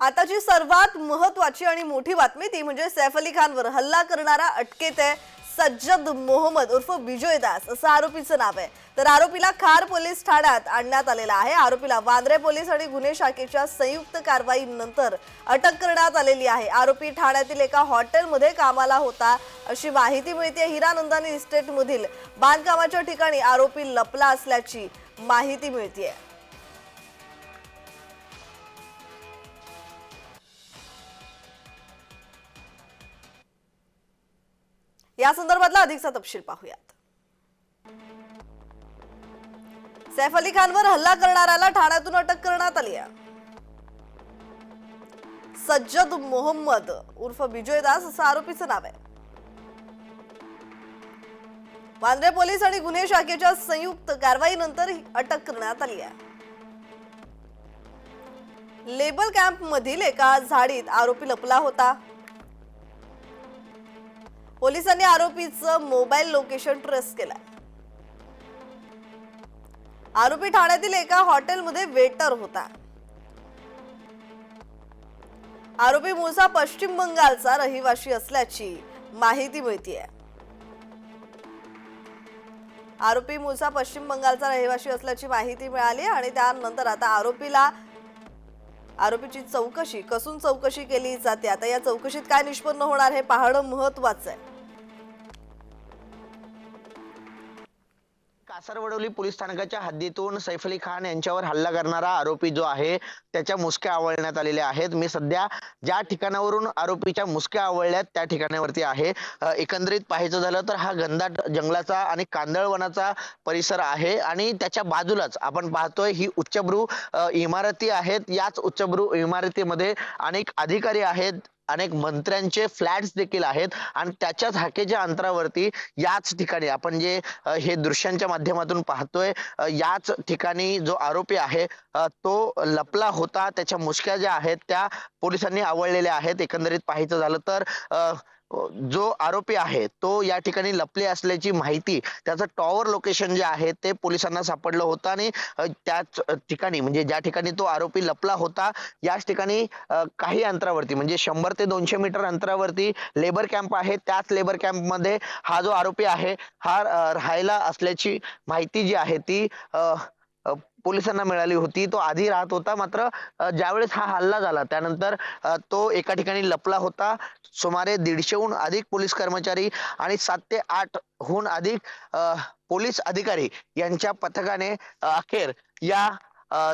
आताची सर्वात महत्त्वाची आणि मोठी बातमी ती म्हणजे सैफ अली खानवर हल्ला करणारा अटकेत आहे सज्जद मोहम्मद उर्फ बिजोय दास असं आरोपीचं नाव आहे। तर आरोपीला खार पोलीस ठाण्यात आणण्यात आलेला आहे। आरोपीला वांद्रे पोलीस आणि गुन्हे शाखेच्या संयुक्त कारवाईनंतर अटक करण्यात आलेली आहे। आरोपी ठाण्यातील एका हॉटेलमध्ये कामाला होता अशी माहिती मिळते। हिरानंदानी इस्टेट मधील बांधकामाच्या ठिकाणी आरोपी लपला असल्याची माहिती मिळते। या संदर्भातला अधिकचा तपशील पाहूयात। सैफ अली खानवर हल्ला करणाऱ्याला ठाण्यातून अटक करण्यात आली आहे। सज्जद मोहम्मद उर्फ बिजोय दास असं आरोपीचं नाव आहे। वांद्रे पोलीस आणि गुन्हे शाखेच्या संयुक्त कारवाईनंतर अटक करण्यात आली आहे। लेबल कॅम्प मधील एका झाडीत आरोपी लपला होता। पोलिसांनी आरोपीचं मोबाईल लोकेशन ट्रेस केलंय। आरोपी ठाण्यातील एका हॉटेलमध्ये वेटर होता। आरोपी मूळचा पश्चिम बंगालचा रहिवासी असल्याची माहिती मिळतेय। आरोपी मूळचा पश्चिम बंगालचा रहिवासी असल्याची माहिती मिळाली आणि त्यानंतर आता आरोपीची चौकशी कसून चौकशी केली जाते। आता या चौकशीत काय निष्पन्न होणार हे पाहणं महत्त्वाचं आहे। कासारवडवली पोलीस स्थानकाच्या हद्दीतून सैफ अली खान यांच्यावर हल्ला करणारा आरोपी जो आहे त्याच्या मुसक्या आवळण्यात आलेल्या आहेत। मी सध्या ज्या ठिकाणावरून आरोपीच्या मुसक्या आवळल्यात त्या ठिकाणावरती आहे। एकंदरीत पाहायचं झालं तर हा घनदाट जंगलाचा आणि कांदळवनाचा परिसर आहे आणि त्याच्या बाजूलाच आपण पाहतोय ही उच्चभ्रू इमारती आहेत। याच उच्चभ्रू इमारतीमध्ये अनेक अधिकारी आहेत, अनेक मंत्र्यांचे फ्लॅट्स देखील आहेत आणि त्याच्याच हाकेच्या अंतरावरती याच ठिकाणी आपण जे हे दृश्यांच्या माध्यमातून पाहतोय याच ठिकाणी जो आरोपी आहे तो लपला होता। त्याच्या मुसक्या ज्या आहेत त्या पोलिसांनी आवळलेल्या आहेत। एकंदरीत पाहायचं झालं तर जो आरोपी आहे तो या ठिकाणी लपले असल्याची माहिती त्याचं टॉवर लोकेशन जे आहे ते पोलिसांना सापडलं होतं आणि त्याच ठिकाणी म्हणजे ज्या ठिकाणी तो आरोपी लपला होता याच ठिकाणी काही अंतरावरती म्हणजे 100 ते 200 मीटर अंतरावरती लेबर कॅम्प आहे। त्याच लेबर कॅम्प मध्ये हा जो आरोपी आहे हा राहायला असल्याची माहिती जी आहे ती पोलिसांना मिळाली होती। तो आधी राहत होता, मात्र ज्यावेळेस हा हल्ला झाला त्यानंतर तो एका ठिकाणी लपला होता। सुमारे 150हून अधिक पोलीस कर्मचारी आणि 7 ते 8 हून अधिक पोलीस अधिकारी यांच्या पथकाने अखेर या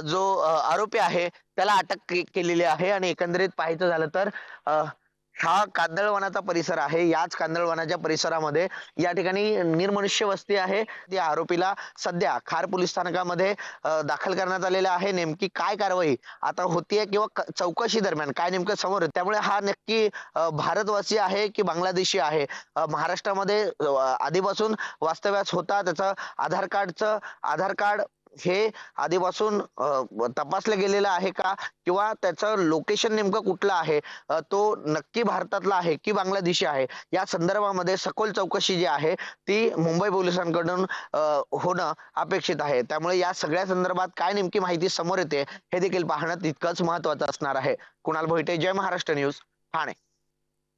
जो आरोपी आहे त्याला अटक केलेली आहे। आणि एकंदरीत पाहायचं झालं तर हा कांदळवनाचा परिसर आहे। याच कांदळवनाच्या परिसरामध्ये या ठिकाणी निर्मनुष्य वस्ती आहे। त्या आरोपीला सध्या खार पोलीस स्थानकामध्ये दाखल करण्यात आलेला आहे। नेमकी काय कारवाई आता होतीये किंवा चौकशी दरम्यान काय नेमकं समोर येतं त्यामुळे हा नक्की भारतवासी आहे की बांगलादेशी आहे, महाराष्ट्रामध्ये आधीपासून वास्तव्यास होता, त्याचं आधार कार्ड हे आधीपासून तपासलं गेलेलं आहे का किंवा त्याचं लोकेशन नेमकं कुठलं आहे, तो नक्की भारतातला आहे की बांगलादेशी आहे, या संदर्भामध्ये सखोल चौकशी जी आहे ती मुंबई पोलिसांकडून होणं अपेक्षित आहे। त्यामुळे या सगळ्या संदर्भात काय नेमकी माहिती समोर येते हे देखील पाहणं तितकंच महत्त्वाचं असणार आहे। कुणाल भोईटे, जय महाराष्ट्र न्यूज, ठाणे।